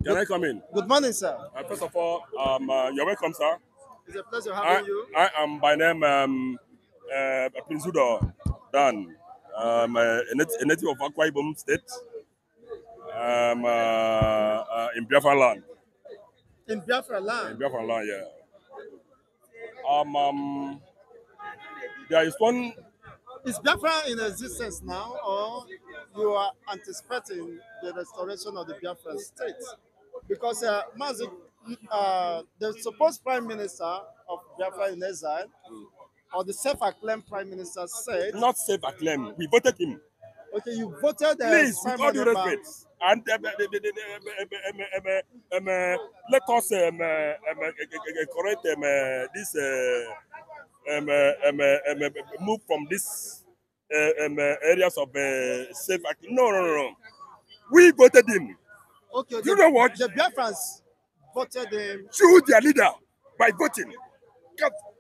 Can I come in? Good morning, sir. First of all, you're welcome, sir. It's a pleasure having you. I am by name Prince UDOH Dan, a native of Akwa Ibom State, in Biafra land. In Biafra land? In Biafra land, yeah. There is one. Is Biafra in existence now, or you are anticipating the restoration of the Biafra state? Because the supposed prime minister of Biafra in exile, or the self-acclaimed prime minister said... Not self-acclaimed, we voted him. Okay, you voted... Please, with all due respect, and let us correct this move from this areas of self-acclaimed. No. We voted him. Okay, you know what? The Biafrans voted him. Choose their leader by voting.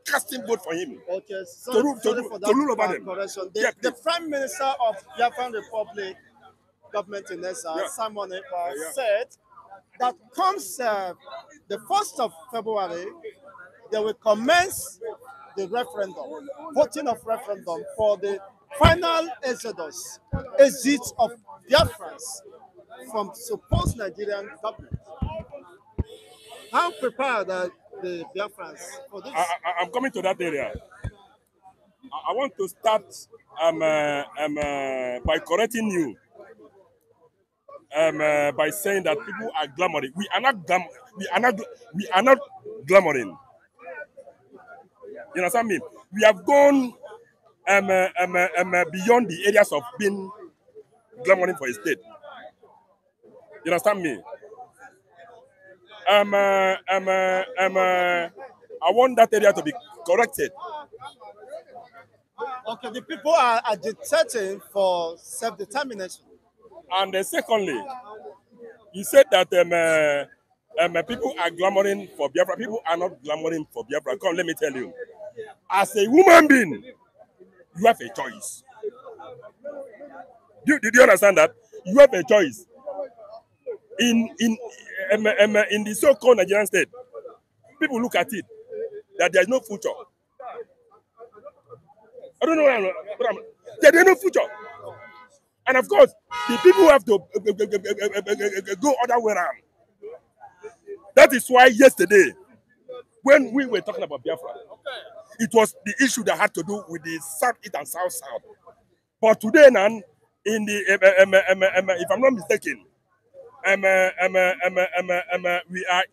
Casting vote for him. Okay, sorry for that rule over them. Correction. The Prime Minister of Biafran Republic, government in exile, Simon Ekpa, said that comes the 1st of February, they will commence the referendum, voting of referendum for the final exit of Biafrans from supposed Nigerian government. How prepared are the Biafrans for this? I'm coming to that area. I want to start by correcting you. By saying that people are glamoring. We are not glamoring. You understand me? We have gone beyond the areas of being glamoring for a state. You understand me? I want that area to be corrected. Okay, the people are agitating for self-determination. And secondly, you said that people are glamoring for Biafra. People are not glamoring for Biafra. Come, let me tell you. As a human being, you have a choice. Did you understand that? You have a choice. In the so-called Nigerian state, people look at it that there is no future. I don't know what I'm there is no future. And of course, the people have to go other way around. That is why yesterday, when we were talking about Biafra, it was the issue that had to do with the South-East and South-South. But today, now, in the if I'm not mistaken, we are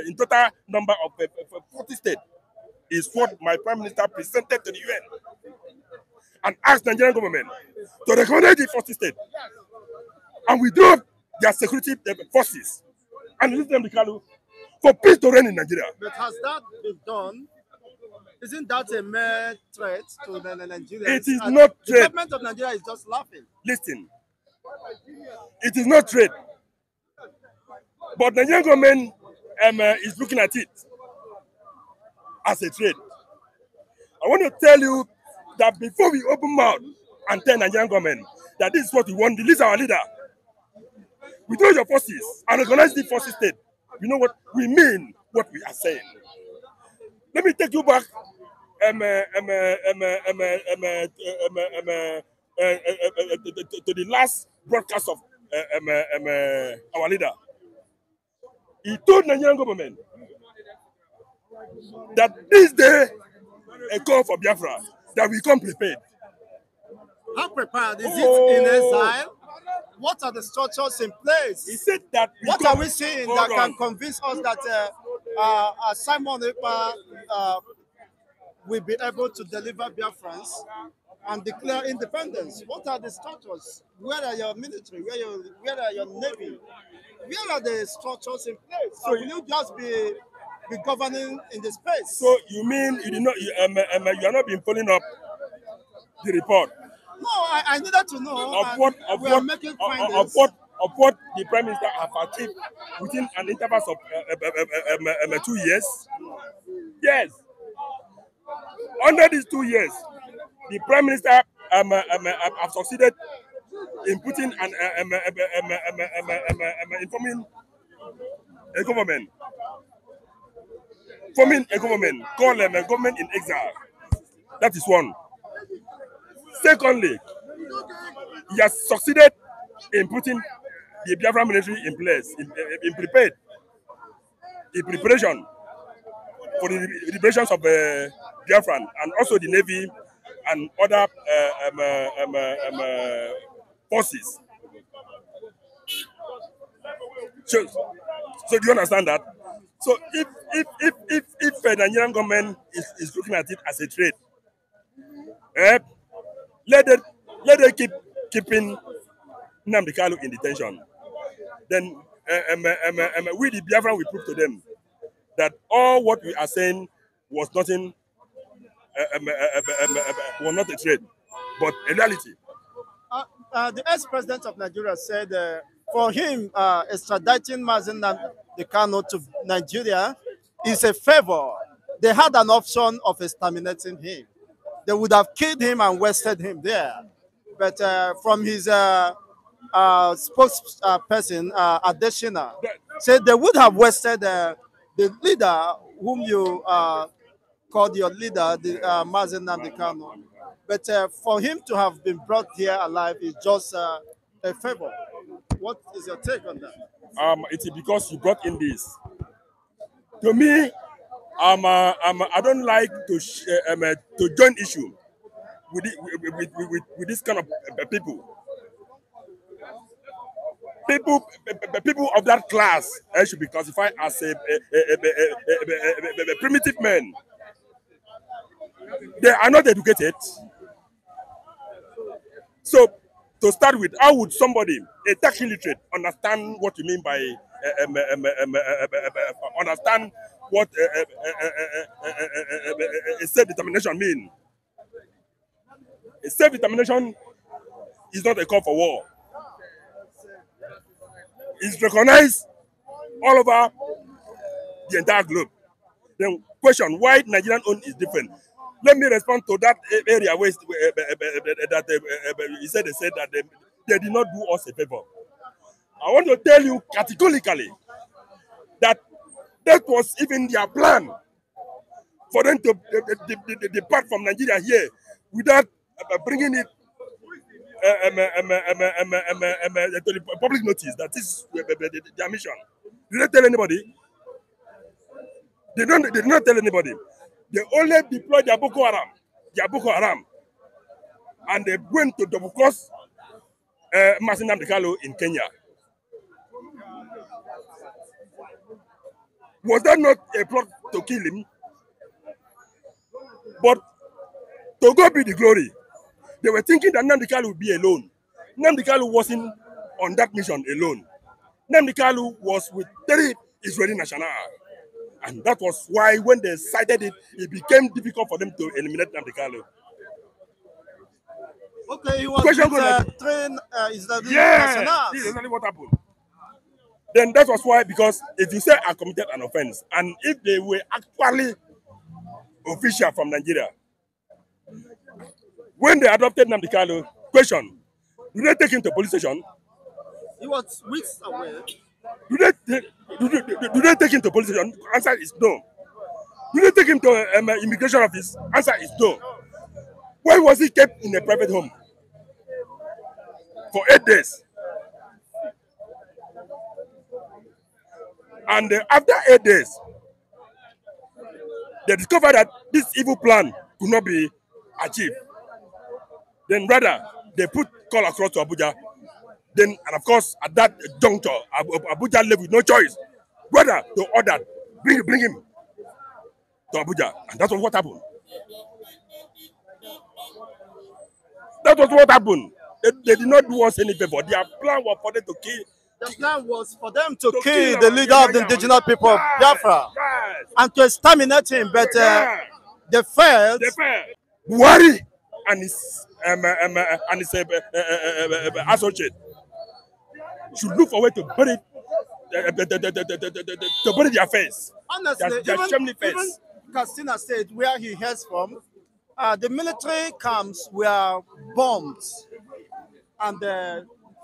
in total number of 40 states. Is what my prime minister presented to the UN and asked the Nigerian government to recognize the 40 states and withdraw their security forces and release them to Kalu for peace to reign in Nigeria. But has that been done? Isn't that a mere threat to the Nigerians? It is not threat. The government of Nigeria is just laughing. Listen, it is not threat. But the Nigerian government is looking at it as a threat. I want to tell you that before we open mouth and tell Nigerian government that this is what we want, release our leader. Withdraw your forces and recognize the 40 state. You know what we mean, what we are saying. Let me take you back to the last broadcast of our leader. He told Nigerian government that this day a call for Biafra, that we come prepared. How prepared? Is it in exile? What are the structures in place? He said that. What are we seeing that can convince us that Simon Ekpa will be able to deliver Biafrans and declare independence? What are the structures? Where are your military? Where are your navy? Where are the structures in place? So will you just be governing in the space? So you mean you are not been following up the report? No, I needed to know of what the Prime Minister have achieved within an interval of 2 years. Yes. Under these 2 years, the Prime Minister have succeeded in putting informing a government, forming a government, call them a government in exile. That is one. Secondly, he has succeeded in putting the Biafra military in place, in preparation for the liberations of Biafran, and also the Navy and other forces. So do you understand that? So if the Nigerian government is looking at it as a trade, let them keeping Nnamdi Kanu in detention. Then we the Biafran will prove to them that all what we are saying was nothing, was not a trade, but a reality. The ex-president of Nigeria said for him, extraditing Mazen Nnamdi Kanu to Nigeria is a favor. They had an option of exterminating him. They would have killed him and wasted him there. But from his spokesperson, Adeshina, said they would have wasted the leader whom you called your leader, the Mazen Nnamdi Kanu. But for him to have been brought here alive is just a favor. What is your take on that? It is because you brought in this. To me, I don't like to join issue with this kind of people. People of that class should be classified as a primitive men. They are not educated. So, to start with, how would somebody, a tech illiterate, understand what you mean by understand what a self-determination means? A self-determination is not a call for war. It's recognized all over the entire globe. Then question why Nigerian own is different. Let me respond to that area where he said that they did not do us a favor. I want to tell you categorically that that was even their plan for them to depart from Nigeria here without bringing it to the public notice that is their mission. Did they tell anybody? They did not tell anybody. They only deployed their Boko Haram, and they went to double cross Mazen Nnamdi Kanu in Kenya. Was that not a plot to kill him? But to God be the glory. They were thinking that Nnamdi Kanu would be alone. Nnamdi Kanu wasn't on that mission alone. Nnamdi Kanu was with 3 Israeli nationals. And that was why when they cited it, it became difficult for them to eliminate Nnamdi Kanu. Okay, he was with 3 Israeli nationals. This is exactly what happened. Then that was why, because if you say I committed an offense, and if they were actually official from Nigeria, when they adopted Nnamdi Kanu, question, do they take him to police station? He was weeks away. Do they take him to police station? Answer is no. Do they take him to immigration office? Answer is no. Why was he kept in a private home for 8 days? And after 8 days, they discovered that this evil plan could not be achieved. Then rather, they put call across to Abuja. Then, and of course, at that juncture, Abuja left with no choice. Rather, they ordered, bring him to Abuja. And that was what happened. That was what happened. They did not do us any favor. Their plan was for them to kill. The plan was for them to kill the leader of the indigenous people of Biafra and to exterminate him, but they failed. Buhari and his associate should look for a way to bury their face. Honestly, their shameful face. Even Katsina State, where he hails from, the military camps were bombed, and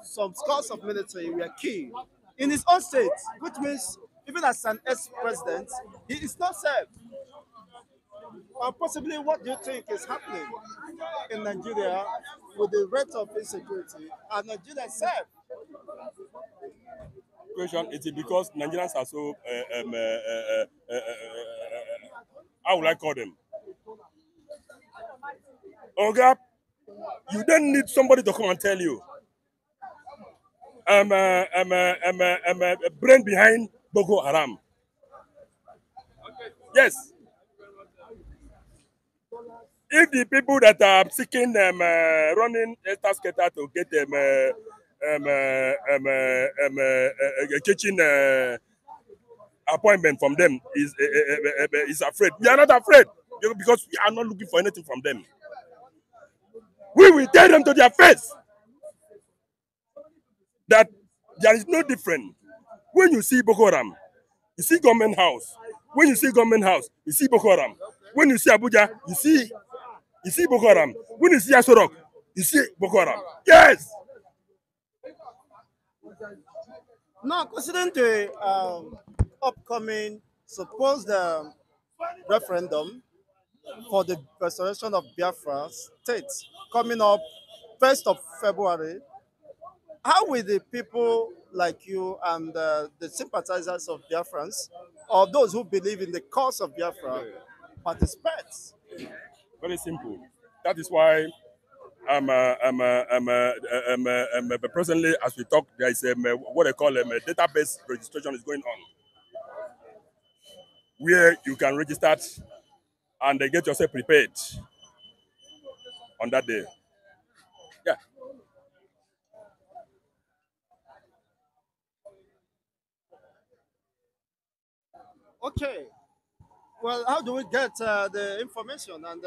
some scores of military were killed. in his own state, which means even as an ex-president, he is not safe. Or possibly, what do you think is happening in Nigeria with the rate of insecurity? Are Nigerians safe? Question: is it because Nigerians are so how would I call them? Oga, you don't need somebody to come and tell you. I'm a brain behind Boko Haram. Yes. If the people that are seeking running Estasketa to get a kitchen appointment from them is afraid. We are not afraid because we are not looking for anything from them. We will tell them to their face that there is no difference. When you see Boko Haram, you see government house. When you see government house, you see Boko Haram. When you see Abuja, you see Boko Haram. When you see Asorok, you see Boko Haram. Yes. Now, considering the upcoming supposed referendum for the restoration of Biafra state coming up 1st of February, how will the people like you and the sympathizers of Biafrans, or those who believe in the cause of Biafra, participate? Very simple. That is why presently, as we talk, there is what they call a database registration is going on, where you can register and get yourself prepared on that day. Yeah. Okay. Well, how do we get the information, and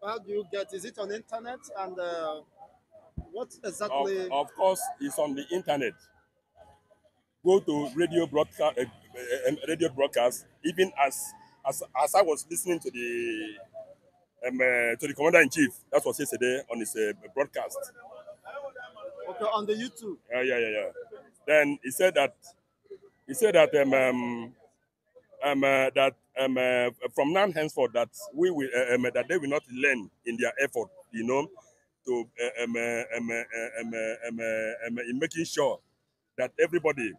how do you get? Is it on the internet, and what exactly? Of course, it's on the internet. Go to radio broadcast. Even as I was listening to the commander in chief, that was yesterday on his broadcast. Okay, on the YouTube. Yeah. Then he said that from now henceforth that we will that they will not learn in their effort, to in making sure that everybody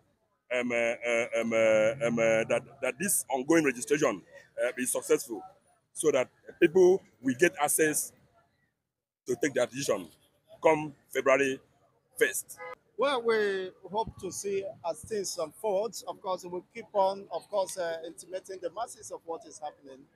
that this ongoing registration is successful, so that people will get access to take their decision come February 1st. Well, we hope to see as things unfold. Of course, we'll keep on, of course, intimating the masses of what is happening.